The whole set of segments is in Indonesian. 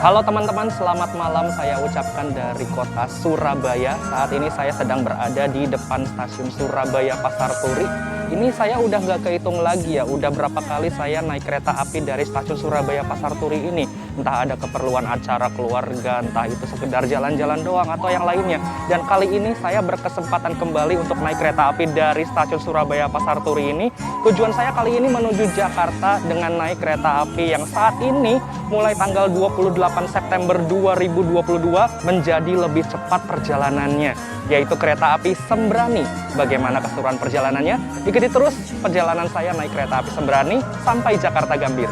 Halo teman-teman, selamat malam saya ucapkan dari kota Surabaya. Saat ini saya sedang berada di depan stasiun Surabaya Pasar Turi. Ini saya udah nggak kehitung lagi ya, udah berapa kali saya naik kereta api dari stasiun Surabaya Pasar Turi ini. Entah ada keperluan acara keluarga, entah itu sekedar jalan-jalan doang atau yang lainnya. Dan kali ini saya berkesempatan kembali untuk naik kereta api dari stasiun Surabaya Pasar Turi ini. Tujuan saya kali ini menuju Jakarta dengan naik kereta api yang saat ini mulai tanggal 28 September 2022 menjadi lebih cepat perjalanannya, yaitu kereta api Sembrani. Bagaimana keseruan perjalanannya? Ikuti terus perjalanan saya naik kereta api Sembrani sampai Jakarta Gambir.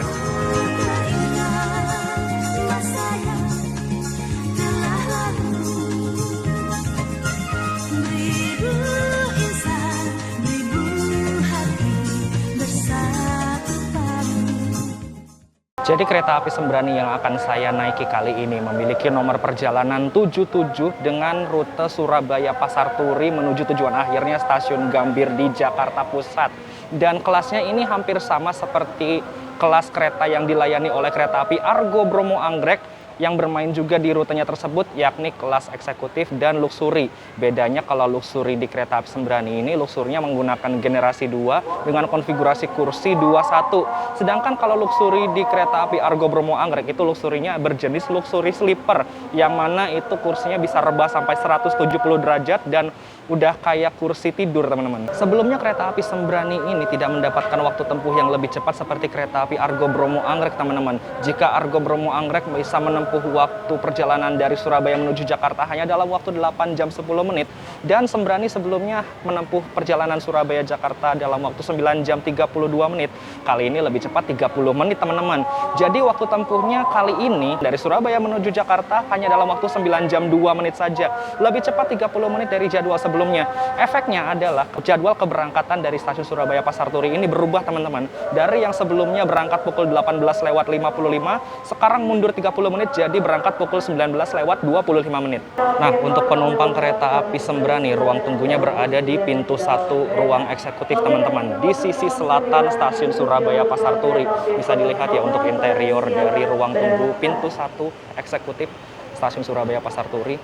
Jadi kereta api Sembrani yang akan saya naiki kali ini memiliki nomor perjalanan 77 dengan rute Surabaya Pasar Turi menuju tujuan akhirnya stasiun Gambir di Jakarta Pusat. Dan kelasnya ini hampir sama seperti kelas kereta yang dilayani oleh kereta api Argo Bromo Anggrek yang bermain juga di rutenya tersebut, yakni kelas eksekutif dan luxury. Bedanya kalau luxury di kereta api Sembrani ini, luxury-nya menggunakan generasi 2 dengan konfigurasi kursi 21. Sedangkan kalau luxury di kereta api Argo Bromo Anggrek itu luxury-nya berjenis luxury sleeper, yang mana itu kursinya bisa rebah sampai 170 derajat dan udah kayak kursi tidur, teman-teman. Sebelumnya kereta api Sembrani ini tidak mendapatkan waktu tempuh yang lebih cepat seperti kereta api Argo Bromo Anggrek, teman-teman. Jika Argo Bromo Anggrek bisa menempuh waktu perjalanan dari Surabaya menuju Jakarta hanya dalam waktu 8 jam 10 menit, dan Sembrani sebelumnya menempuh perjalanan Surabaya-Jakarta dalam waktu 9 jam 32 menit. Kali ini lebih cepat 30 menit, teman-teman. Jadi waktu tempuhnya kali ini dari Surabaya menuju Jakarta hanya dalam waktu 9 jam 2 menit saja. Lebih cepat 30 menit dari jadwal sebelumnya. Efeknya adalah jadwal keberangkatan dari stasiun Surabaya Pasar Turi ini berubah, teman-teman. Dari yang sebelumnya berangkat pukul 18:55, sekarang mundur 30 menit jadi berangkat pukul 19:25 menit. Nah, untuk penumpang kereta api Sembrani, ruang tunggunya berada di pintu 1 ruang eksekutif, teman-teman. Di sisi selatan stasiun Surabaya Pasar Turi. Bisa dilihat ya untuk interior dari ruang tunggu pintu 1 eksekutif stasiun Surabaya Pasar Turi.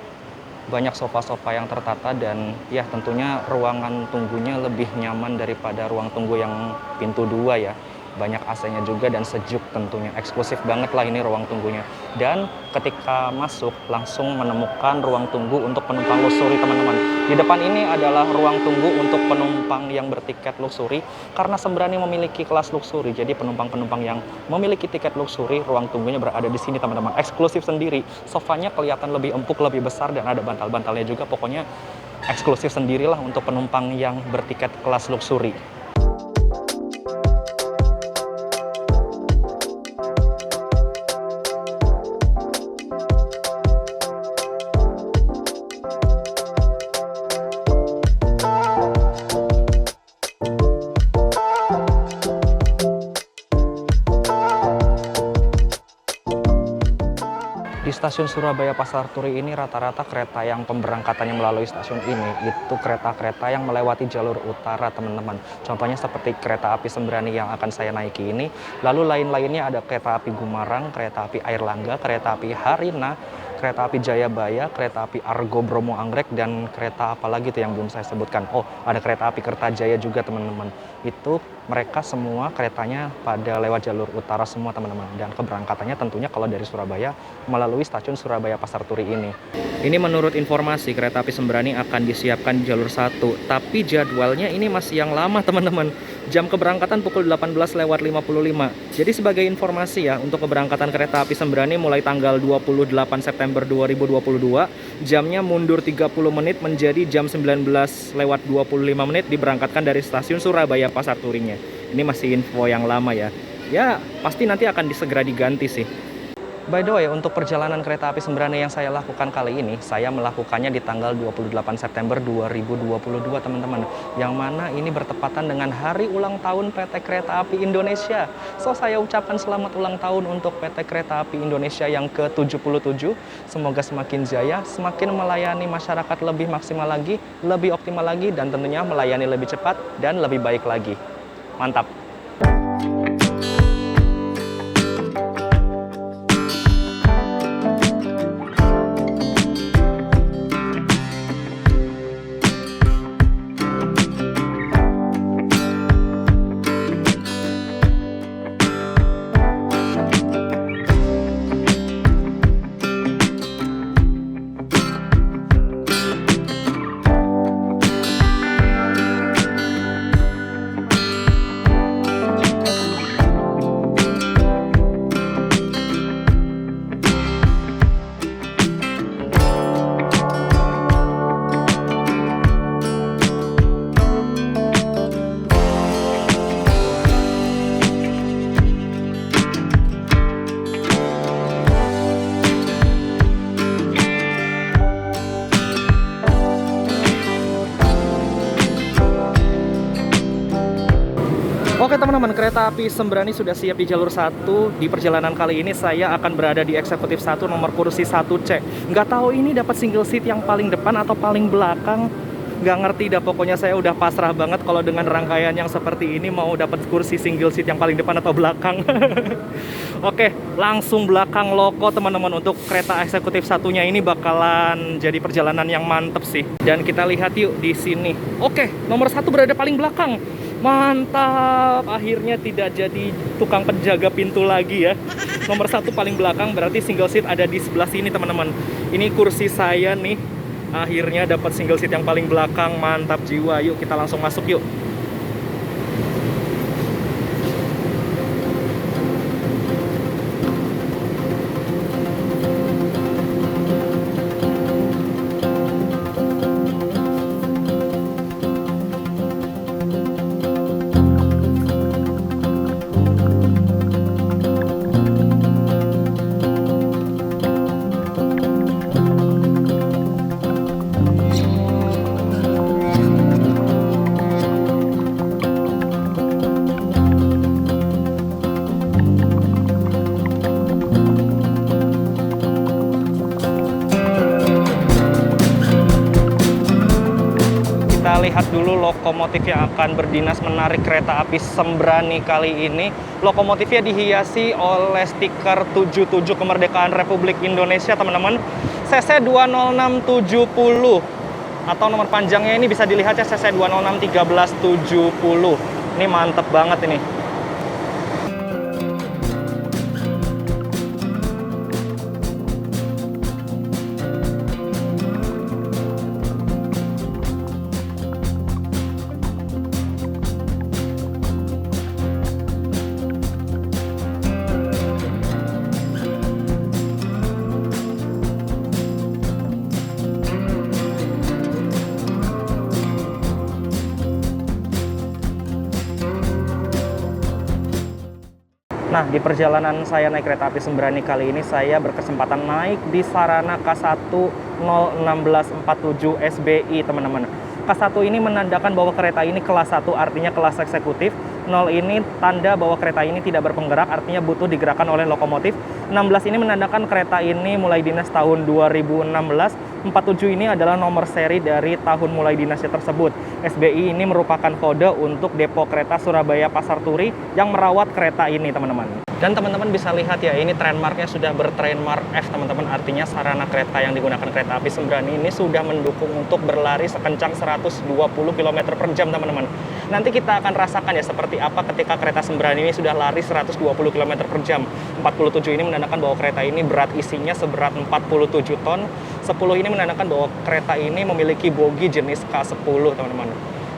Banyak sofa-sofa yang tertata dan ya tentunya ruangan tunggunya lebih nyaman daripada ruang tunggu yang pintu 2 ya. Banyak AC-nya juga dan sejuk tentunya. Eksklusif banget lah ini ruang tunggunya. Dan ketika masuk langsung menemukan ruang tunggu untuk penumpang luxury, teman-teman. Di depan ini adalah ruang tunggu untuk penumpang yang bertiket luxury. Karena Sembrani memiliki kelas luxury, jadi penumpang-penumpang yang memiliki tiket luxury, ruang tunggunya berada di sini, teman-teman. Eksklusif sendiri. Sofanya kelihatan lebih empuk, lebih besar dan ada bantal-bantalnya juga. Pokoknya eksklusif sendirilah untuk penumpang yang bertiket kelas luxury. Di stasiun Surabaya Pasar Turi ini rata-rata kereta yang pemberangkatannya melalui stasiun ini itu kereta-kereta yang melewati jalur utara, teman-teman. Contohnya seperti kereta api Sembrani yang akan saya naiki ini. Lalu lain-lainnya ada kereta api Gumarang, kereta api Airlangga, kereta api Harina, kereta api Jayabaya, kereta api Argo Bromo Anggrek, dan kereta apa lagi tuh yang belum saya sebutkan. Oh, ada kereta api Kertajaya juga, teman-teman. Itu mereka semua keretanya pada lewat jalur utara semua, teman-teman. Dan keberangkatannya tentunya kalau dari Surabaya melalui stasiun Surabaya Pasar Turi ini. Ini menurut informasi kereta api Sembrani akan disiapkan di jalur 1, tapi jadwalnya ini masih yang lama, teman-teman. Jam keberangkatan pukul 18:55. Jadi sebagai informasi ya, untuk keberangkatan kereta api Sembrani mulai tanggal 28 September 2022, jamnya mundur 30 menit menjadi jam 19:25 menit diberangkatkan dari stasiun Surabaya Pasar Turinya. Ini masih info yang lama ya. Ya, pasti nanti akan segera diganti sih. By the way, untuk perjalanan kereta api Sembrani yang saya lakukan kali ini, saya melakukannya di tanggal 28 September 2022, teman-teman. Yang mana ini bertepatan dengan hari ulang tahun PT Kereta Api Indonesia. So, saya ucapkan selamat ulang tahun untuk PT Kereta Api Indonesia yang ke-77. Semoga semakin jaya, semakin melayani masyarakat lebih maksimal lagi, lebih optimal lagi, dan tentunya melayani lebih cepat dan lebih baik lagi. Mantap! Oke teman-teman, kereta api Sembrani sudah siap di jalur 1. Di perjalanan kali ini saya akan berada di eksekutif 1 nomor kursi 1C. Nggak tahu ini dapat single seat yang paling depan atau paling belakang. Nggak ngerti dah, pokoknya saya udah pasrah banget kalau dengan rangkaian yang seperti ini mau dapat kursi single seat yang paling depan atau belakang. Oke, langsung belakang loko teman-teman. Untuk kereta eksekutif satunya ini bakalan jadi perjalanan yang mantep sih. Dan kita lihat yuk di sini. Oke, nomor 1 berada paling belakang. Mantap, akhirnya tidak jadi tukang penjaga pintu lagi ya. Nomor 1 paling belakang berarti single seat ada di sebelah sini teman-teman. Ini kursi saya nih, akhirnya dapat single seat yang paling belakang. Mantap jiwa, yuk kita langsung masuk yuk. Lihat dulu lokomotif yang akan berdinas menarik kereta api Sembrani kali ini. Lokomotifnya dihiasi oleh stiker 77 Kemerdekaan Republik Indonesia teman-teman. CC 20670 atau nomor panjangnya ini bisa dilihat ya, CC 2061370. Ini mantep banget ini. Nah, di perjalanan saya naik kereta api Sembrani kali ini, saya berkesempatan naik di Sarana K1 01647 SBI, teman-teman. K1 ini menandakan bahwa kereta ini kelas 1, artinya kelas eksekutif. 0 ini tanda bahwa kereta ini tidak berpenggerak, artinya butuh digerakkan oleh lokomotif. 16 ini menandakan kereta ini mulai dinas tahun 2016. 47 ini adalah nomor seri dari tahun mulai dinasnya tersebut. SBI ini merupakan kode untuk depo kereta Surabaya Pasar Turi yang merawat kereta ini, teman-teman. Dan teman-teman bisa lihat ya, ini trademarknya sudah bertrademark F, teman-teman. Artinya sarana kereta yang digunakan kereta api Sembrani ini sudah mendukung untuk berlari sekencang 120 km per jam, teman-teman. Nanti kita akan rasakan ya seperti apa ketika kereta Sembrani ini sudah lari 120 km per jam. 47 ini menandakan bahwa kereta ini berat isinya seberat 47 ton. 10 ini menandakan bahwa kereta ini memiliki bogi jenis K10, teman-teman.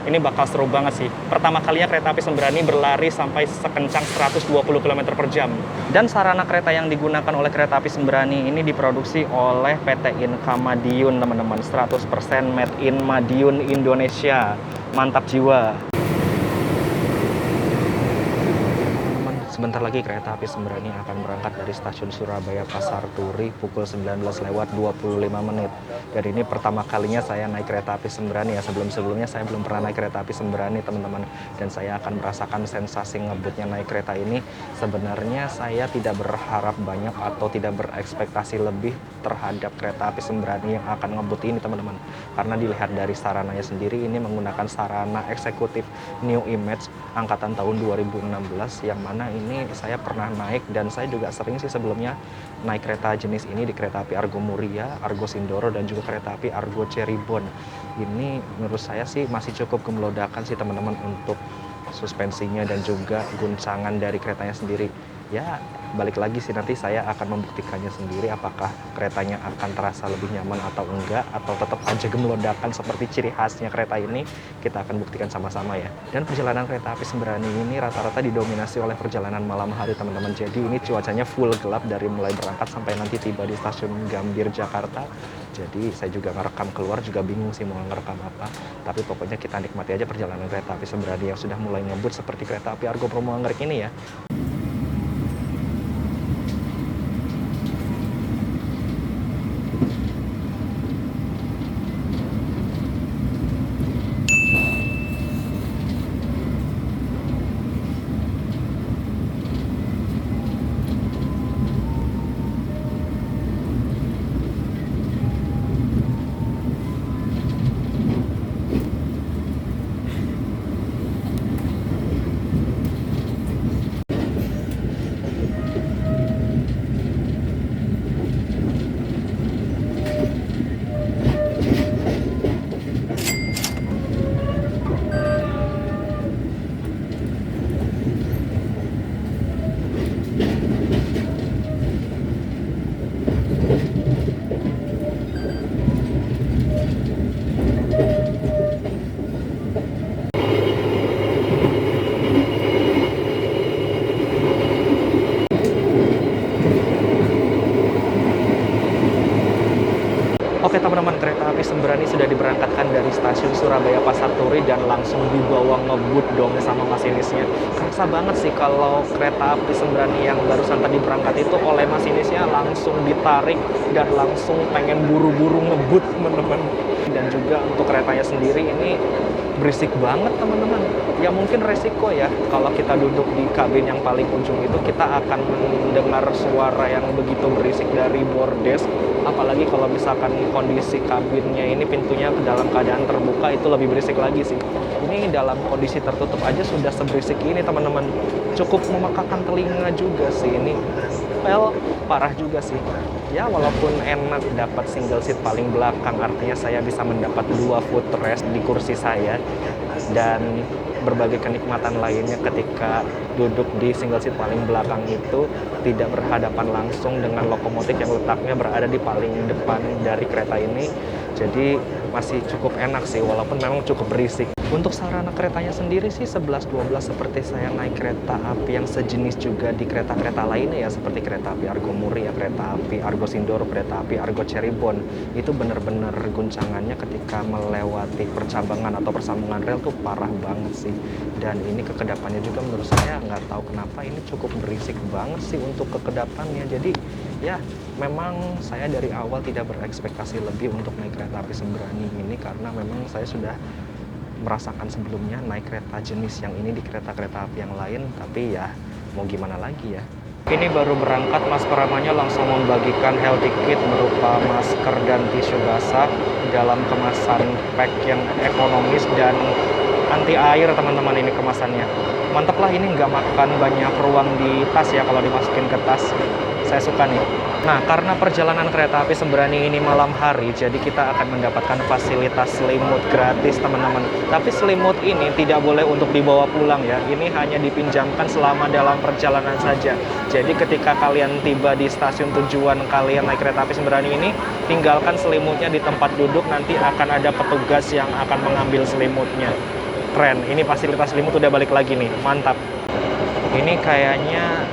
Ini bakal seru banget sih. Pertama kalinya kereta api Sembrani berlari sampai sekencang 120 km per jam. Dan sarana kereta yang digunakan oleh kereta api Sembrani ini diproduksi oleh PT Inka Madiun, teman-teman. 100% made in Madiun Indonesia. Mantap jiwa. Sebentar lagi kereta api Sembrani akan berangkat dari stasiun Surabaya Pasar Turi pukul 19:25. Dan ini pertama kalinya saya naik kereta api Sembrani ya. Sebelumnya saya belum pernah naik kereta api Sembrani, teman-teman. Dan saya akan merasakan sensasi ngebutnya naik kereta ini. Sebenarnya saya tidak berharap banyak atau tidak berekspektasi lebih terhadap kereta api Sembrani yang akan ngebut ini, teman-teman. Karena dilihat dari sarananya sendiri, ini menggunakan sarana eksekutif New Image angkatan tahun 2016, yang mana ini saya pernah naik dan saya juga sering sih sebelumnya naik kereta jenis ini di kereta api Argo Muria, Argo Sindoro, dan juga kereta api Argo Cirebon. Ini menurut saya sih masih cukup gemelodakan sih, teman-teman, untuk suspensinya dan juga guncangan dari keretanya sendiri. Ya, balik lagi sih, nanti saya akan membuktikannya sendiri apakah keretanya akan terasa lebih nyaman atau enggak, atau tetap aja gemelodakan seperti ciri khasnya kereta ini. Kita akan buktikan sama-sama ya. Dan perjalanan kereta api Sembrani ini rata-rata didominasi oleh perjalanan malam hari, teman-teman. Jadi ini cuacanya full gelap dari mulai berangkat sampai nanti tiba di stasiun Gambir, Jakarta. Jadi saya juga ngerekam keluar juga bingung sih mau ngerekam apa. Tapi pokoknya kita nikmati aja perjalanan kereta api Sembrani yang sudah mulai ngebut seperti kereta api Argo Bromo Anggrek ini ya. stasiun Surabaya Pasar Turi dan langsung dibawa ngebut dong sama masinisnya. Kerasa banget sih kalau kereta api Sembrani yang barusan tadi berangkat itu oleh masinisnya langsung ditarik dan langsung pengen buru-buru ngebut teman-teman. Dan juga untuk keretanya sendiri ini berisik banget teman-teman. Ya mungkin resiko ya kalau kita duduk di kabin yang paling ujung itu kita akan mendengar suara yang begitu berisik dari bordes. Apalagi kalau misalkan kondisi kabinnya ini pintunya dalam keadaan terbuka itu lebih berisik lagi sih. Ini dalam kondisi tertutup aja sudah seberisik ini teman-teman. Cukup memekakan telinga juga sih ini. Well, parah juga sih. Ya walaupun enak dapat single seat paling belakang, artinya saya bisa mendapat 2 footrest di kursi saya dan berbagai kenikmatan lainnya ketika duduk di single seat paling belakang itu tidak berhadapan langsung dengan lokomotif yang letaknya berada di paling depan dari kereta ini. Jadi masih cukup enak sih walaupun memang cukup berisik. Untuk sarana keretanya sendiri sih 11-12 seperti saya naik kereta api yang sejenis juga di kereta-kereta lainnya ya, seperti kereta api Argo Muri ya, kereta api Argo Sindoro, kereta api Argo Cirebon. Itu benar-benar guncangannya ketika melewati percabangan atau persambungan rel tuh parah banget sih. Dan ini kekedapannya juga menurut saya nggak tahu kenapa ini cukup berisik banget sih untuk kekedapannya. Jadi ya memang saya dari awal tidak berekspektasi lebih untuk naik kereta api Sembrani ini karena memang saya sudah merasakan sebelumnya naik kereta jenis yang ini di kereta-kereta api yang lain, tapi ya mau gimana lagi ya. Ini baru berangkat Mas Pramanya langsung membagikan health kit berupa masker dan tisu basah dalam kemasan pack yang ekonomis dan anti air teman-teman ini kemasannya. Mantap lah, ini nggak makan banyak ruang di tas ya kalau dimasukin ke tas. Saya suka nih. Nah, karena perjalanan kereta api Sembrani ini malam hari, jadi kita akan mendapatkan fasilitas selimut gratis, teman-teman. Tapi selimut ini tidak boleh untuk dibawa pulang ya. Ini hanya dipinjamkan selama dalam perjalanan saja. Jadi ketika kalian tiba di stasiun tujuan kalian naik kereta api Sembrani ini, tinggalkan selimutnya di tempat duduk, nanti akan ada petugas yang akan mengambil selimutnya. Keren, ini fasilitas selimut udah balik lagi nih, mantap. Ini kayaknya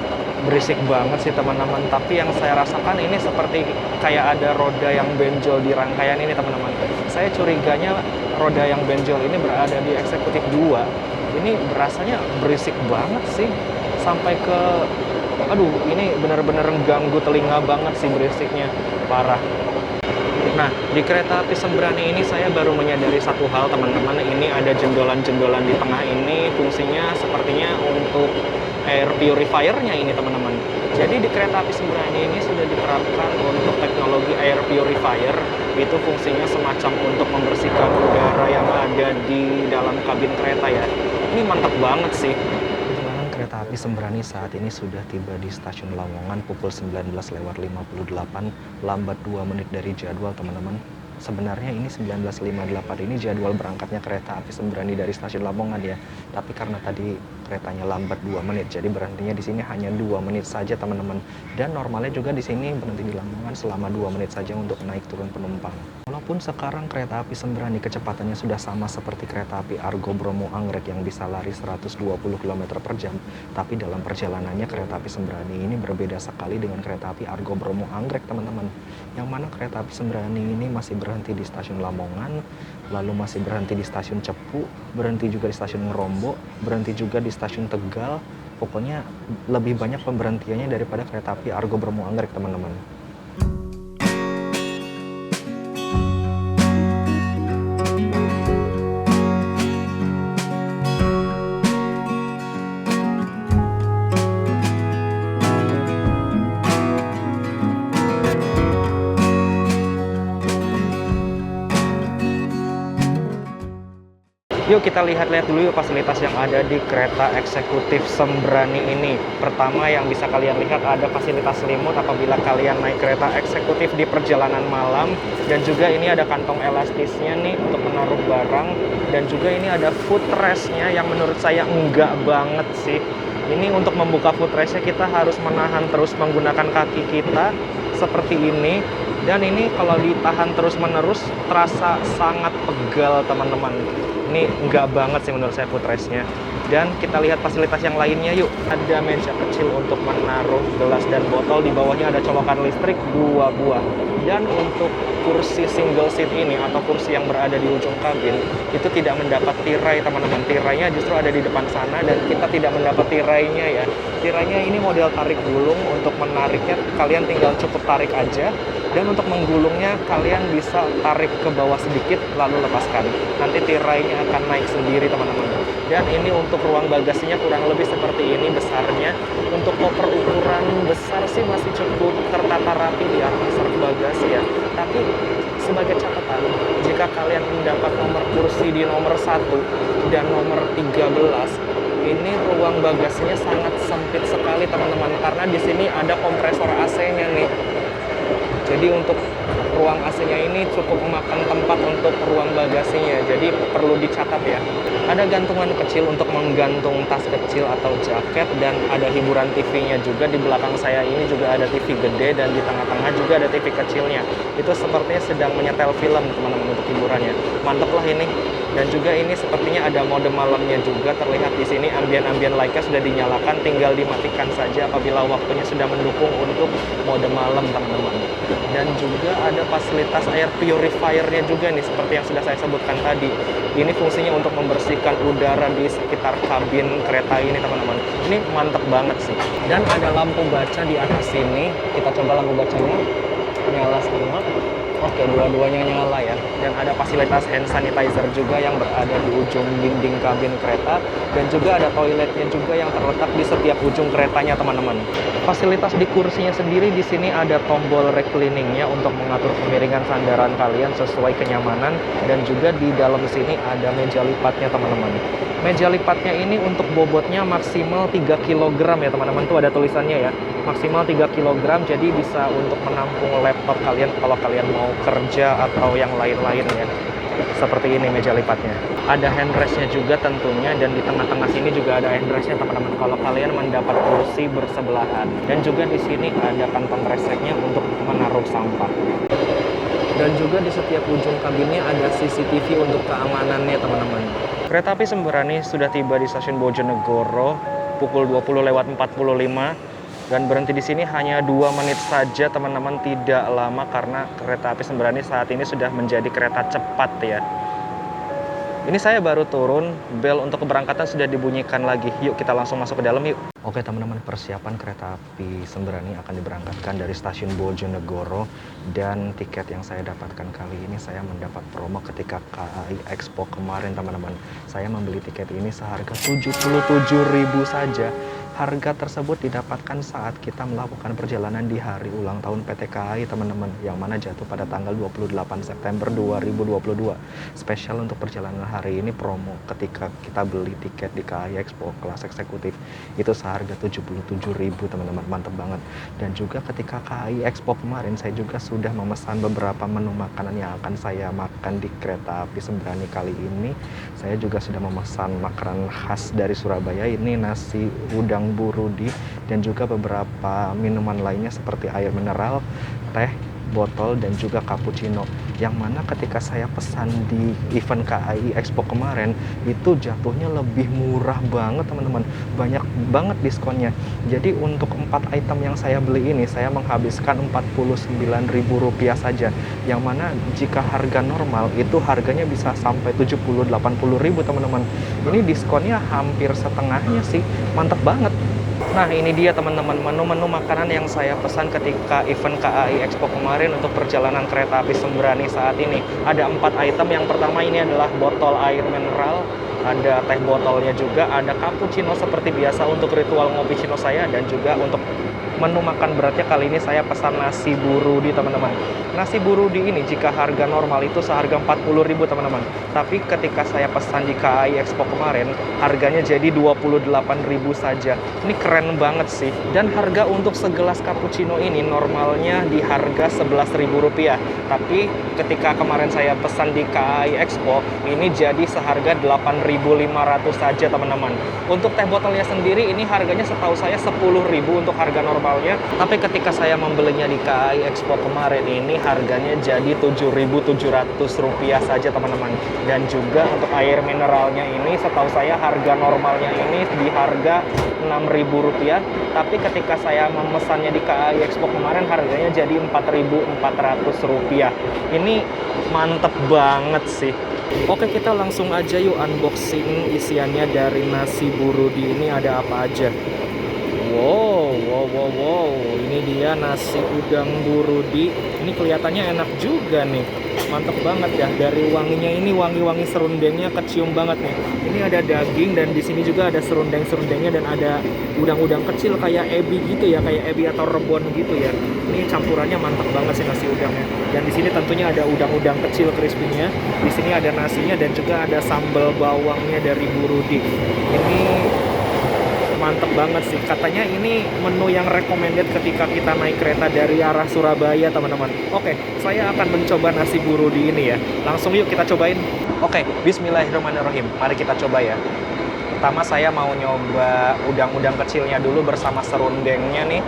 berisik banget sih teman-teman, tapi yang saya rasakan ini seperti kayak ada roda yang benjol di rangkaian ini teman-teman. Saya curiganya roda yang benjol ini berada di eksekutif 2. Ini berasanya berisik banget sih, sampai ke aduh, ini benar-benar ganggu telinga banget sih berisiknya, parah. Nah, di kereta api Sembrani ini saya baru menyadari satu hal teman-teman, ini ada jendolan-jendolan di tengah ini fungsinya sepertinya untuk air purifier-nya ini teman-teman. Jadi di kereta api Sembrani ini sudah diterapkan untuk teknologi air purifier. Itu fungsinya semacam untuk membersihkan udara yang ada di dalam kabin kereta ya. Ini mantap banget sih. Perjalanan kereta api Sembrani saat ini sudah tiba di stasiun Lamongan pukul 19:58, lambat 2 menit dari jadwal teman-teman. Sebenarnya ini 19:58 ini jadwal berangkatnya kereta api Sembrani dari stasiun Lamongan ya. Tapi karena tadi keretanya lambat 2 menit, jadi berhentinya di sini hanya 2 menit saja teman-teman. Dan normalnya juga di sini berhenti di Lamongan selama 2 menit saja untuk naik turun penumpang. Walaupun sekarang kereta api Sembrani kecepatannya sudah sama seperti kereta api Argo Bromo Anggrek yang bisa lari 120 km per jam, tapi dalam perjalanannya kereta api Sembrani ini berbeda sekali dengan kereta api Argo Bromo Anggrek teman-teman. Yang mana kereta api Sembrani ini masih berhenti di stasiun Lamongan, lalu masih berhenti di stasiun Cepu, berhenti juga di stasiun Ngerombo, berhenti juga di stasiun Tegal. Pokoknya lebih banyak pemberhentiannya daripada kereta api Argo Bromo Anggrek teman-teman. Yuk kita lihat-lihat dulu yuk fasilitas yang ada di kereta eksekutif Sembrani ini. Pertama yang bisa kalian lihat ada fasilitas selimut apabila kalian naik kereta eksekutif di perjalanan malam. Dan juga ini ada kantong elastisnya nih untuk menaruh barang. Dan juga ini ada footrest-nya yang menurut saya enggak banget sih. Ini untuk membuka footrest-nya kita harus menahan terus menggunakan kaki kita seperti ini. Dan ini kalau ditahan terus-menerus terasa sangat pegal teman-teman. Ini enggak banget sih menurut saya footrest-nya. Dan kita lihat fasilitas yang lainnya yuk. Ada meja kecil untuk menaruh gelas dan botol. Di bawahnya ada colokan listrik 2 buah. Dan untuk kursi single seat ini atau kursi yang berada di ujung kabin itu tidak mendapat tirai teman-teman. Tirainya justru ada di depan sana dan kita tidak mendapat tirainya ya. Tirainya ini model tarik gulung. Untuk menariknya kalian tinggal cukup tarik aja. Dan untuk menggulungnya kalian bisa tarik ke bawah sedikit lalu lepaskan. Nanti tirainya akan naik sendiri teman-teman. Dan ini untuk ruang bagasinya kurang lebih seperti ini besarnya. Untuk koper ukuran besar sih masih cukup tertata rapi di atas rak bagasi ya. Tapi sebagai catatan, jika kalian mendapat nomor kursi di nomor 1 dan nomor 13, ini ruang bagasinya sangat sempit sekali teman-teman, karena di sini ada kompresor AC-nya nih. Jadi untuk ruang AC-nya ini cukup memakan tempat untuk ruang bagasinya, jadi perlu dicatat ya. Ada gantungan kecil untuk menggantung tas kecil atau jaket, dan ada hiburan TV-nya juga. Di belakang saya ini juga ada TV gede, dan di tengah-tengah juga ada TV kecilnya. Itu sepertinya sedang menyetel film teman-teman untuk hiburannya. Mantep lah ini. Dan juga ini sepertinya ada mode malamnya juga terlihat di sini. Ambien-ambien light-nya sudah dinyalakan, tinggal dimatikan saja apabila waktunya sudah mendukung untuk mode malam teman-teman. Dan juga ada fasilitas air purifier-nya juga nih, seperti yang sudah saya sebutkan tadi. Ini fungsinya untuk membersihkan udara di sekitar kabin kereta ini teman-teman. Ini mantep banget sih. Dan ada lampu baca di atas sini. Kita coba lampu bacanya. Nyala semua. Oke, dua-duanya nyala ya. Dan ada fasilitas hand sanitizer juga yang berada di ujung dinding kabin kereta. Dan juga ada toiletnya juga yang terletak di setiap ujung keretanya teman-teman. Fasilitas di kursinya sendiri di sini ada tombol recliningnya untuk mengatur kemiringan sandaran kalian sesuai kenyamanan. Dan juga di dalam sini ada meja lipatnya teman-teman. Meja lipatnya ini untuk bobotnya maksimal 3 kg ya teman-teman. Tuh ada tulisannya ya. Maksimal 3 kg, jadi bisa untuk menampung laptop kalian kalau kalian mau kerja atau yang lain-lain ya. Seperti ini meja lipatnya. Ada handrestnya juga tentunya, dan di tengah-tengah sini juga ada handrestnya teman-teman kalau kalian mendapat kursi bersebelahan. Dan juga di sini ada kantong kreseknya untuk menaruh sampah. Dan juga di setiap ujung kabinnya ada CCTV untuk keamanannya teman-teman. Kereta api Sembrani sudah tiba di stasiun Bojonegoro pukul 20.45. Dan berhenti di sini hanya 2 menit saja teman-teman, tidak lama karena kereta api Sembrani saat ini sudah menjadi kereta cepat ya. Ini saya baru turun, bel untuk keberangkatan sudah dibunyikan lagi. Yuk kita langsung masuk ke dalam yuk. Oke teman-teman, persiapan kereta api Sembrani akan diberangkatkan dari stasiun Bojonegoro. Dan tiket yang saya dapatkan kali ini saya mendapat promo ketika KAI Expo kemarin teman-teman. Saya membeli tiket ini seharga 77.000 saja. Harga tersebut didapatkan saat kita melakukan perjalanan di hari ulang tahun PT KAI teman-teman, yang mana jatuh pada tanggal 28 September 2022. Spesial untuk perjalanan hari ini promo ketika kita beli tiket di KAI Expo kelas eksekutif itu seharga 77.000 teman-teman, mantep banget. Dan juga ketika KAI Expo kemarin saya juga sudah memesan beberapa menu makanan yang akan saya makan di kereta api Sembrani kali ini. Saya juga sudah memesan makanan khas dari Surabaya, ini nasi udang Bu Rudi, dan juga beberapa minuman lainnya seperti air mineral, teh, botol, dan juga cappuccino. Yang mana ketika saya pesan di event KAI Expo kemarin itu jatuhnya lebih murah banget teman-teman, banyak banget diskonnya. Jadi untuk 4 item yang saya beli ini saya menghabiskan Rp49.000 saja, yang mana jika harga normal itu harganya bisa sampai 70-80 ribu teman-teman. Ini diskonnya hampir setengahnya sih, mantap banget. Nah ini dia teman-teman, menu-menu makanan yang saya pesan ketika event KAI Expo kemarin untuk perjalanan kereta api Sembrani saat ini. Ada 4 item, yang pertama ini adalah botol air mineral, ada teh botolnya juga, ada cappuccino seperti biasa untuk ritual ngopi cino saya, dan juga untuk menu makan beratnya kali ini saya pesan nasi Bu Rudi teman-teman. Nasi Bu Rudi ini jika harga normal itu seharga 40.000 teman-teman. Tapi ketika saya pesan di KAI Expo kemarin harganya jadi 28.000 saja. Ini keren banget sih. Dan harga untuk segelas cappuccino ini normalnya di harga Rp11.000. Tapi ketika kemarin saya pesan di KAI Expo ini jadi seharga 8.500 saja teman-teman. Untuk teh botolnya sendiri ini harganya setahu saya 10.000 untuk harga normal. normalnya. Tapi ketika saya membelinya di KAI Expo kemarin ini harganya jadi Rp7.700 saja teman-teman. Dan juga untuk air mineralnya ini setahu saya harga normalnya ini di harga Rp6.000. Tapi ketika saya memesannya di KAI Expo kemarin harganya jadi Rp4.400. Ini mantep banget sih. Oke, kita langsung aja yuk unboxing isiannya dari nasi burudi ini ada apa aja. Wow. Ini dia nasi udang burudi. Ini kelihatannya enak juga nih. Mantep banget ya. Dari wanginya ini wangi-wangi serundengnya kecium banget nih. Ini ada daging dan di sini juga ada serundeng-serundengnya dan ada udang-udang kecil kayak ebi gitu ya, kayak ebi atau rebon gitu ya. Ini campurannya mantep banget sih nasi udangnya. Dan di sini tentunya ada udang-udang kecil crispy-nya. Di sini ada nasinya dan juga ada sambal bawangnya dari burudi. Ini mantep banget sih. Katanya ini menu yang recommended ketika kita naik kereta dari arah Surabaya, teman-teman. Oke, saya akan mencoba nasi burudi ini ya. Langsung yuk kita cobain. Oke, bismillahirrahmanirrahim. Mari kita coba ya. Pertama saya mau nyoba udang-udang kecilnya dulu bersama serundengnya nih.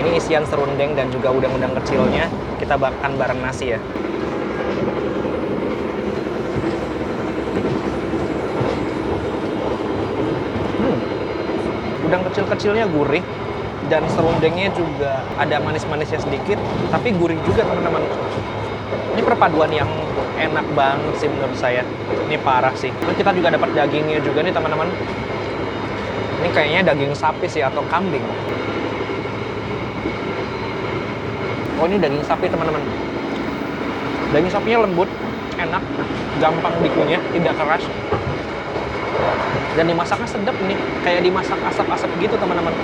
Ini isian serundeng dan juga udang-udang kecilnya. Kita makan bareng nasi ya. Udang kecil-kecilnya gurih dan serundengnya juga ada manis-manisnya sedikit, tapi gurih juga teman-teman. Ini perpaduan yang enak banget sih menurut saya. Ini parah sih. Terus kita juga dapat dagingnya juga nih teman-teman. Ini kayaknya daging sapi sih atau kambing. Oh, ini daging sapi teman-teman. Daging sapinya lembut, enak, gampang dikunyah, tidak keras. Dan dimasaknya sedap nih, kayak dimasak asap-asap gitu teman-teman.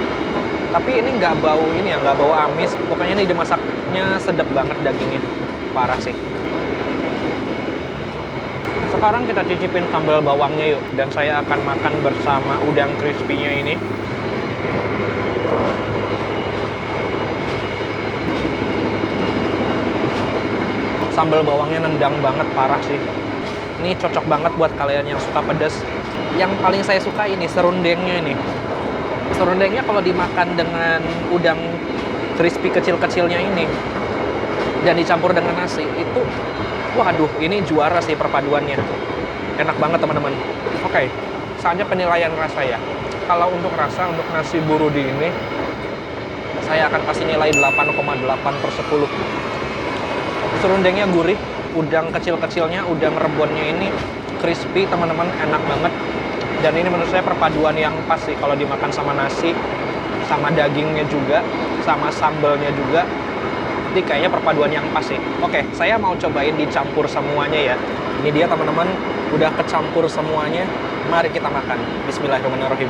Tapi ini nggak bau ini ya, nggak bau amis. Pokoknya ini dimasaknya sedap banget dagingnya, parah sih. Sekarang kita cicipin sambal bawangnya yuk. Dan saya akan makan bersama udang crispy-nya ini. Sambal bawangnya nendang banget, parah sih. Ini cocok banget buat kalian yang suka pedas. Yang paling saya suka ini serundengnya ini. Serundengnya kalau dimakan dengan udang crispy kecil-kecilnya ini dan dicampur dengan nasi itu, waduh, ini juara sih perpaduannya. Enak banget teman-teman. Oke, saatnya penilaian rasa ya. Kalau untuk rasa untuk nasi burudi ini saya akan kasih nilai 8,8/10. Serundengnya gurih, udang kecil-kecilnya, udang rebonnya ini crispy teman-teman, enak banget. Dan ini menurut saya perpaduan yang pas sih kalau dimakan sama nasi, sama dagingnya juga, sama sambalnya juga. Jadi kayaknya perpaduan yang pas sih. Oke, saya mau cobain dicampur semuanya ya. Ini dia teman-teman, udah kecampur semuanya. Mari kita makan. Bismillahirrahmanirrahim.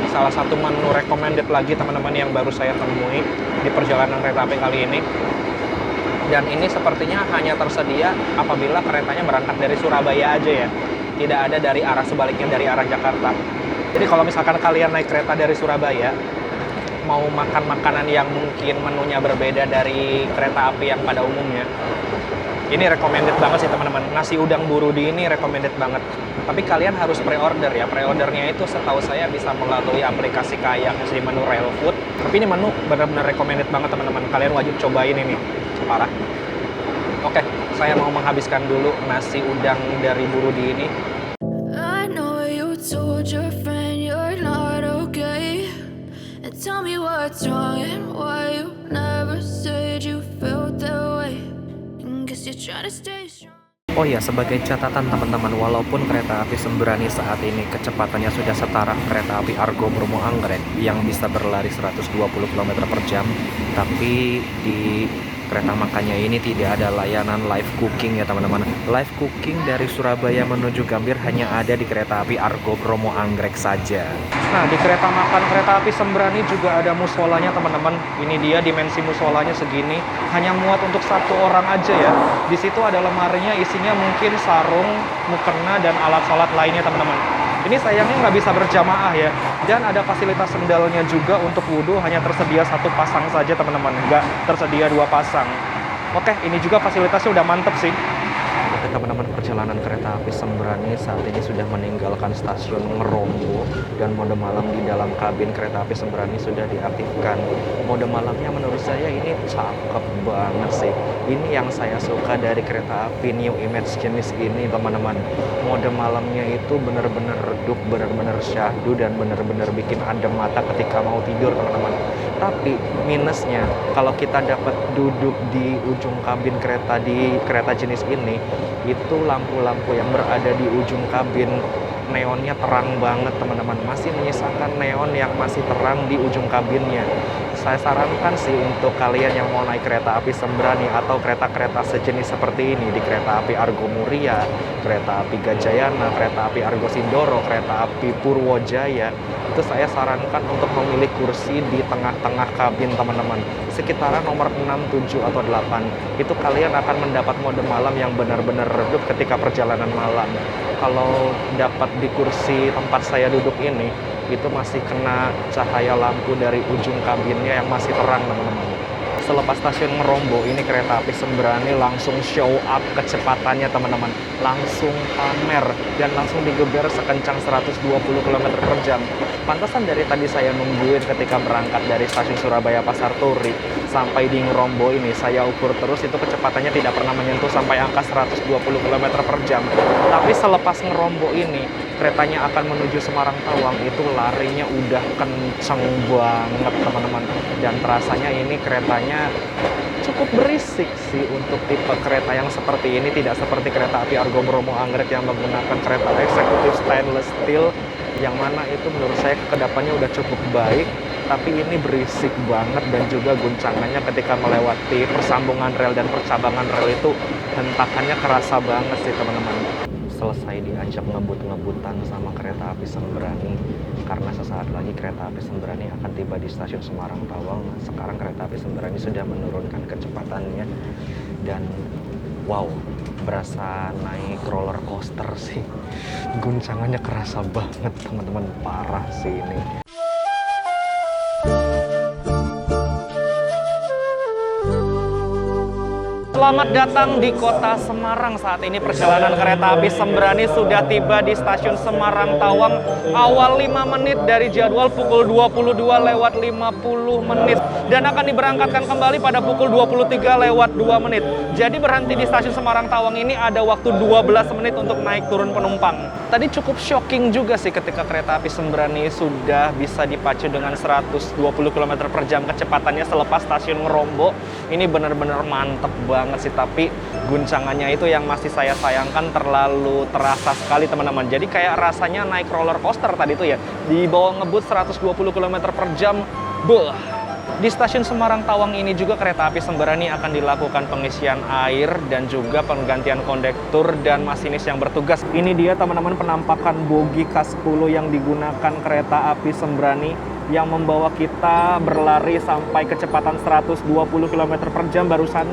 Salah satu menu recommended lagi teman-teman yang baru saya temui di perjalanan kereta api kali ini. Dan ini sepertinya hanya tersedia apabila keretanya berangkat dari Surabaya aja ya. Tidak ada dari arah sebaliknya, dari arah Jakarta. Jadi kalau misalkan kalian naik kereta dari Surabaya, mau makan makanan yang mungkin menunya berbeda dari kereta api yang pada umumnya, ini recommended banget sih teman-teman. Nasi udang burudi ini recommended banget. Tapi kalian harus pre-order ya. Pre-ordernya itu setahu saya bisa melalui aplikasi kayak di menu Rail Food. Tapi ini menu benar-benar recommended banget teman-teman. Kalian wajib cobain ini. Parah. Oke, saya mau menghabiskan dulu nasi udang dari burudi ini. I know you told your friend you're not okay, and tell me what's wrong and why you never said you felt that way. Guess you're trying to stay strong. Oh ya, sebagai catatan teman-teman, walaupun kereta api Sembrani saat ini kecepatannya sudah setara kereta api Argo Bromo Anggrek yang bisa berlari 120 km per jam, tapi di kereta makannya ini tidak ada layanan live cooking ya teman-teman. Live cooking dari Surabaya menuju Gambir hanya ada di kereta api Argo Bromo Anggrek saja. Nah, di kereta makan kereta api Sembrani juga ada musolanya teman-teman. Ini dia dimensi musolanya segini, hanya muat untuk satu orang aja ya. Di situ ada lemarinya, isinya mungkin sarung, mukena, dan alat sholat lainnya teman-teman. Ini sayangnya nggak bisa berjamaah ya. Dan ada fasilitas sendalnya juga untuk wudhu, hanya tersedia satu pasang saja teman-teman. Nggak tersedia dua pasang. Oke, ini juga fasilitasnya udah mantep sih. Teman-teman, perjalanan kereta api Sembrani saat ini sudah meninggalkan stasiun Ngerombo dan mode malam di dalam kabin kereta api Sembrani sudah diaktifkan. Mode malamnya menurut saya ini cakep banget sih. Ini yang saya suka dari kereta api New Image jenis ini, teman-teman. Mode malamnya itu benar-benar redup, benar-benar syahdu, dan benar-benar bikin adem mata ketika mau tidur, teman-teman. Tapi minusnya, kalau kita dapat duduk di ujung kabin kereta di kereta jenis ini, itu lampu-lampu yang berada di ujung kabin neonnya terang banget, teman-teman. Masih menyisakan neon yang masih terang di ujung kabinnya. Saya sarankan sih untuk kalian yang mau naik kereta api Sembrani atau kereta-kereta sejenis seperti ini di kereta api Argo Muria, kereta api Gajayana, kereta api Argo Sindoro, kereta api Purwojaya, itu saya sarankan untuk memilih kursi di tengah-tengah kabin, teman-teman. Sekitaran nomor 6, 7, atau 8. Itu kalian akan mendapat mode malam yang benar-benar redup ketika perjalanan malam. Kalau dapat di kursi tempat saya duduk ini, itu masih kena cahaya lampu dari ujung kabinnya yang masih terang, teman-teman. Selepas stasiun Ngerombo, ini kereta api Sembrani langsung show up kecepatannya, teman-teman. Langsung pamer dan langsung digeber sekencang 120 km per jam. Pantasan dari tadi saya nungguin ketika berangkat dari stasiun Surabaya Pasar Turi sampai di Ngerombo ini, saya ukur terus itu kecepatannya tidak pernah menyentuh sampai angka 120 km per jam. Tapi selepas Ngerombo ini, keretanya akan menuju Semarang Tawang, itu larinya udah kenceng banget, teman-teman. Dan rasanya ini keretanya cukup berisik sih untuk tipe kereta yang seperti ini. Tidak seperti kereta api Argo Bromo Anggrek yang menggunakan kereta eksekutif stainless steel, yang mana itu menurut saya kedepannya udah cukup baik. Tapi ini berisik banget, dan juga guncangannya ketika melewati persambungan rel dan percabangan rel itu hentakannya kerasa banget sih, teman-teman. Selesai diajak ngebut-ngebutan sama kereta api Sembrani, karena sesaat lagi kereta api Sembrani akan tiba di stasiun Semarang Tawang. Sekarang kereta api Sembrani sudah menurunkan kecepatannya, dan wow, berasa naik roller coaster sih. Guncangannya kerasa banget, teman-teman, parah sih ini. Selamat datang di kota Semarang. Saat ini perjalanan kereta api Sembrani sudah tiba di stasiun Semarang Tawang awal 5 menit dari jadwal pukul 22 lewat 50 menit. Dan akan diberangkatkan kembali pada pukul 23 lewat 2 menit. Jadi berhenti di stasiun Semarang Tawang ini ada waktu 12 menit untuk naik turun penumpang. Tadi cukup shocking juga sih ketika kereta api Sembrani sudah bisa dipacu dengan 120 km per jam kecepatannya selepas stasiun Ngerombo. Ini benar-benar mantep banget sih, tapi guncangannya itu yang masih saya sayangkan, terlalu terasa sekali, teman-teman. Jadi kayak rasanya naik roller coaster tadi tuh ya, di bawah ngebut 120 km per jam. Beuh. Di stasiun Semarang Tawang ini juga kereta api Sembrani akan dilakukan pengisian air dan juga penggantian kondektur dan masinis yang bertugas. Ini dia, teman-teman, penampakan bogi K10 yang digunakan kereta api Sembrani yang membawa kita berlari sampai kecepatan 120 km per jam barusan.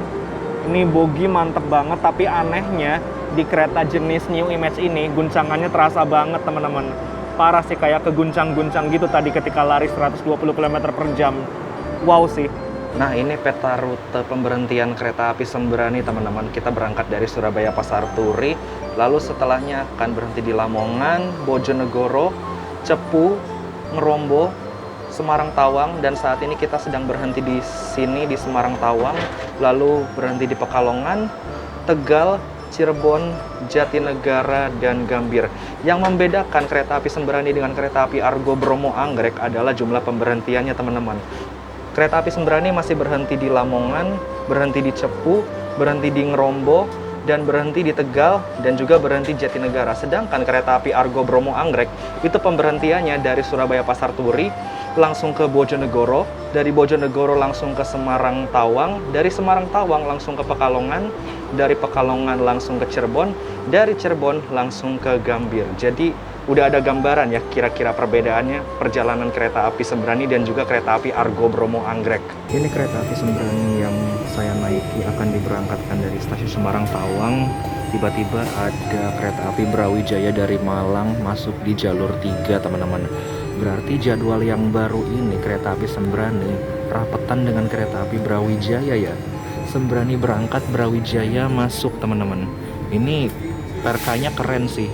Ini bogi mantep banget, tapi anehnya di kereta jenis New Image ini guncangannya terasa banget, teman-teman. Parah sih, kayak keguncang-guncang gitu tadi ketika lari 120 km per jam. Wow sih. Nah, ini peta rute pemberhentian kereta api Sembrani, teman-teman. Kita berangkat dari Surabaya Pasar Turi, lalu setelahnya akan berhenti di Lamongan, Bojonegoro, Cepu, Ngerombo, Semarang Tawang, dan saat ini kita sedang berhenti di sini di Semarang Tawang, lalu berhenti di Pekalongan, Tegal, Cirebon, Jatinegara, dan Gambir. Yang membedakan kereta api Sembrani dengan kereta api Argo Bromo Anggrek adalah jumlah pemberhentiannya, teman-teman. Kereta api Sembrani masih berhenti di Lamongan, berhenti di Cepu, berhenti di Ngerombo, dan berhenti di Tegal, dan juga berhenti di Jatinegara. Sedangkan kereta api Argo Bromo Anggrek itu pemberhentiannya dari Surabaya Pasar Turi langsung ke Bojonegoro, dari Bojonegoro langsung ke Semarang Tawang, dari Semarang Tawang langsung ke Pekalongan, dari Pekalongan langsung ke Cirebon, dari Cirebon langsung ke Gambir. Jadi udah ada gambaran ya kira-kira perbedaannya perjalanan kereta api Sembrani dan juga kereta api Argo Bromo Anggrek. Ini kereta api Sembrani yang saya naiki akan diberangkatkan dari stasiun Semarang Tawang. Tiba-tiba ada kereta api Brawijaya dari Malang masuk di jalur 3, teman-teman. Berarti jadwal yang baru ini kereta api Sembrani rapetan dengan kereta api Brawijaya ya. Sembrani berangkat, Brawijaya masuk, teman-teman. Ini RK-nya keren sih.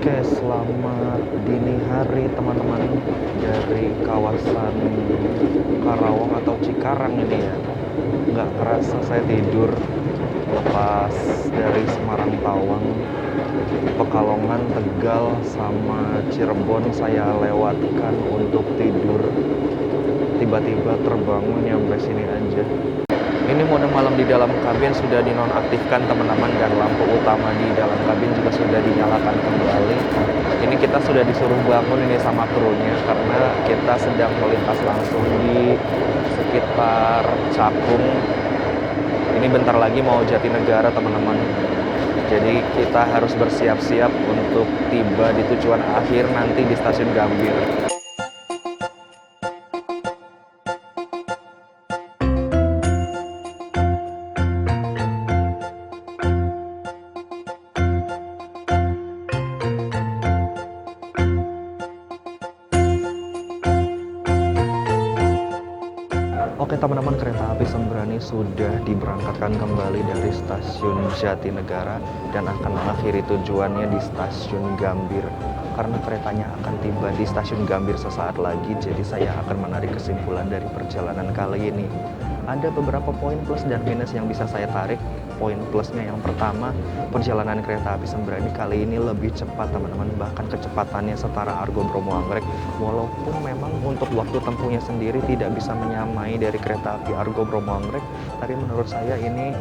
Oke, selamat dini hari teman-teman dari kawasan Karawang atau Cikarang ini ya. Nggak kerasa saya tidur lepas dari Semarang Tawang, Pekalongan, Tegal, sama Cirebon saya lewatkan untuk tidur. Tiba-tiba terbangun nyampe sini aja. Ini mode malam di dalam kabin sudah dinonaktifkan teman-teman, dan lampu utama di dalam kabin juga sudah dinyalakan kembali. Ini kita sudah disuruh bangun ini sama krunya karena kita sedang melintas langsung di sekitar Cakung. Ini bentar lagi mau Jatinegara teman-teman. Jadi kita harus bersiap-siap untuk tiba di tujuan akhir nanti di stasiun Gambir. Oke teman-teman, kereta api Sembrani sudah diberangkatkan kembali dari stasiun Jatinegara dan akan mengakhiri tujuannya di stasiun Gambir. Karena keretanya akan tiba di stasiun Gambir sesaat lagi, jadi saya akan menarik kesimpulan dari perjalanan kali ini. Ada beberapa poin plus dan minus yang bisa saya tarik. Poin plusnya yang pertama, perjalanan kereta api Sembrani kali ini lebih cepat teman-teman, bahkan kecepatannya setara Argo Bromo Anggrek, walaupun memang untuk waktu tempuhnya sendiri tidak bisa menyamai dari kereta api Argo Bromo Anggrek, tapi menurut saya ini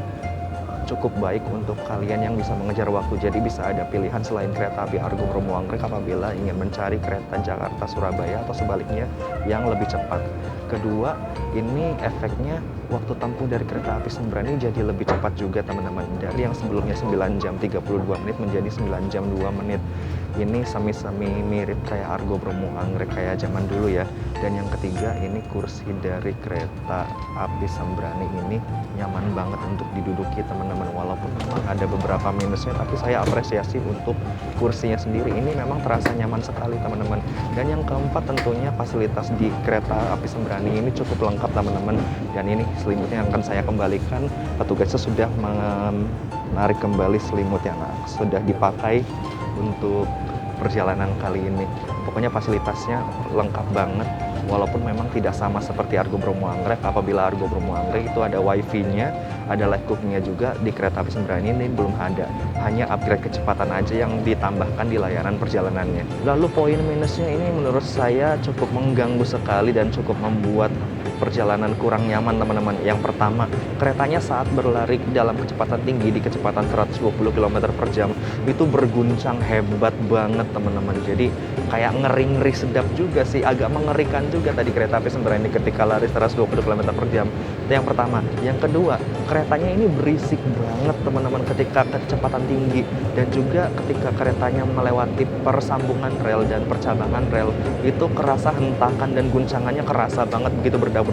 cukup baik untuk kalian yang bisa mengejar waktu. Jadi bisa ada pilihan selain kereta api Argo Bromo Anggrek apabila ingin mencari kereta Jakarta Surabaya atau sebaliknya yang lebih cepat. Kedua, ini efeknya waktu tempuh dari kereta api Sembrani jadi lebih cepat juga teman-teman. Dari yang sebelumnya 9 jam 32 menit menjadi 9 jam 2 menit. Ini sami-sami mirip kayak Argo Bromo Anggrek kayak zaman dulu ya. Dan yang ketiga, ini kursi dari kereta api Sembrani ini nyaman banget untuk diduduki teman-teman. Walaupun memang ada beberapa minusnya, tapi saya apresiasi untuk kursinya sendiri. Ini memang terasa nyaman sekali teman-teman. Dan yang keempat tentunya fasilitas di kereta api Sembrani ini cukup lengkap teman-teman. Dan ini selimutnya yang akan saya kembalikan. Petugasnya sudah menarik kembali selimut yang sudah dipakai untuk perjalanan kali ini. Pokoknya fasilitasnya lengkap banget, walaupun memang tidak sama seperti Argo Bromo Anggrek. Apabila Argo Bromo Anggrek itu ada wifi-nya, ada live cooking-nya juga, di kereta api Sembrani ini belum ada. Hanya upgrade kecepatan aja yang ditambahkan di layanan perjalanannya. Lalu poin minusnya ini menurut saya cukup mengganggu sekali dan cukup membuat perjalanan kurang nyaman teman-teman. Yang pertama, keretanya saat berlari dalam kecepatan tinggi di kecepatan 120 km per jam itu berguncang hebat banget teman-teman. Jadi kayak ngeri-ngeri sedap juga sih, agak mengerikan juga tadi kereta api Sembrani ketika lari 120 km per jam. Itu yang pertama. Yang kedua, keretanya ini berisik banget teman-teman ketika kecepatan tinggi, dan juga ketika keretanya melewati persambungan rel dan percabangan rel itu kerasa hentakan dan guncangannya kerasa banget begitu berdak.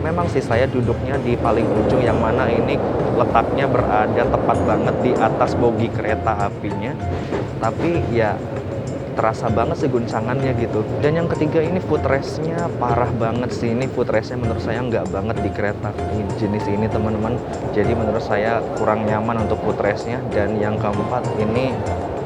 Memang sih saya duduknya di paling ujung, yang mana ini letaknya berada tepat banget di atas bogi kereta apinya. Tapi ya terasa banget sih guncangannya gitu. Dan yang ketiga ini footrest-nya parah banget sih. Ini footrest-nya menurut saya nggak banget di kereta jenis ini teman-teman. Jadi menurut saya kurang nyaman untuk footrest-nya. Dan yang keempat ini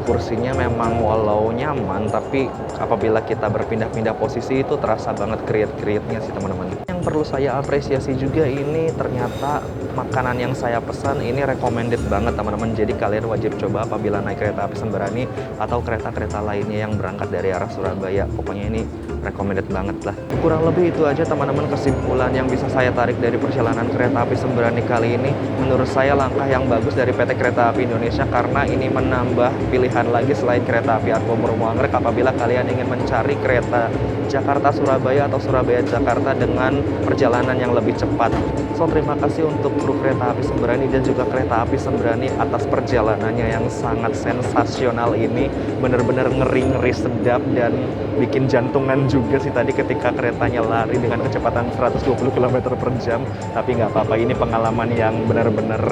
kursinya memang walau nyaman, tapi apabila kita berpindah-pindah posisi itu terasa banget kriet-krietnya sih teman-teman. Yang perlu saya apresiasi juga ini ternyata makanan yang saya pesan ini recommended banget teman-teman. Jadi kalian wajib coba apabila naik kereta api Sembrani atau kereta-kereta lainnya yang berangkat dari arah Surabaya. Pokoknya ini recommended banget lah. Kurang lebih itu aja teman-teman kesimpulan yang bisa saya tarik dari perjalanan kereta api Sembrani kali ini. Menurut saya langkah yang bagus dari PT Kereta Api Indonesia karena ini menambah pilihan lagi selain kereta api Argo Bromo Anggrek apabila kalian ingin mencari kereta Jakarta Surabaya atau Surabaya Jakarta dengan perjalanan yang lebih cepat. So terima kasih untuk kru kereta api Sembrani dan juga kereta api Sembrani atas perjalanannya yang sangat sensasional ini. Bener-bener ngeri-ngeri sedap dan bikin jantungan juga sih tadi ketika keretanya lari dengan kecepatan 120 km per jam. Tapi nggak apa-apa, ini pengalaman yang bener-bener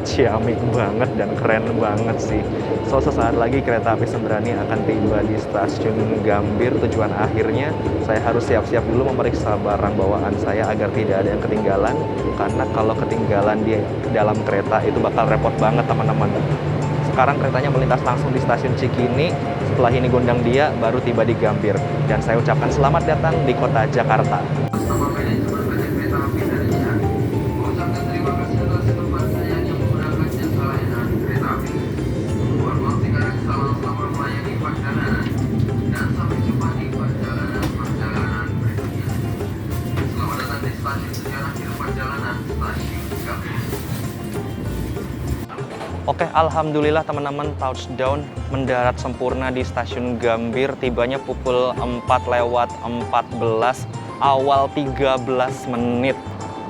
ciamik banget dan keren banget sih. So sesaat lagi kereta api Sembrani akan tiba di stasiun Gambir tujuan akhirnya. Saya harus siap-siap dulu memeriksa barang bawaan saya agar tidak ada yang ketinggalan. Karena kalau ketinggalan di dalam kereta itu bakal repot banget teman-teman. Sekarang keretanya melintas langsung di stasiun Cikini. Setelah ini Gondang Dia baru tiba di Gambir. Dan saya ucapkan selamat datang di kota Jakarta. Oke, alhamdulillah teman-teman touchdown mendarat sempurna di stasiun Gambir. Tibanya pukul 4:14 awal 13 menit.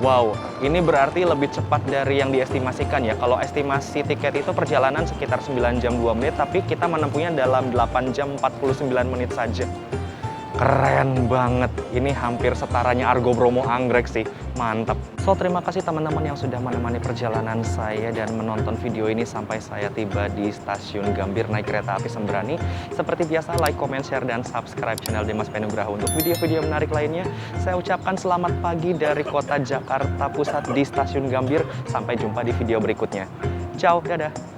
Wow, ini berarti lebih cepat dari yang diestimasikan ya. Kalau estimasi tiket itu perjalanan sekitar 9 jam 2 menit, tapi kita menempuhnya dalam 8 jam 49 menit saja. Keren banget, ini hampir setaranya Argo Bromo Anggrek sih, mantap. So terima kasih teman-teman yang sudah menemani perjalanan saya dan menonton video ini sampai saya tiba di stasiun Gambir naik kereta api Sembrani. Seperti biasa like, comment, share, dan subscribe channel Dimas Penugraha untuk video-video menarik lainnya. Saya ucapkan selamat pagi dari kota Jakarta Pusat di stasiun Gambir. Sampai jumpa di video berikutnya. Ciao, dadah.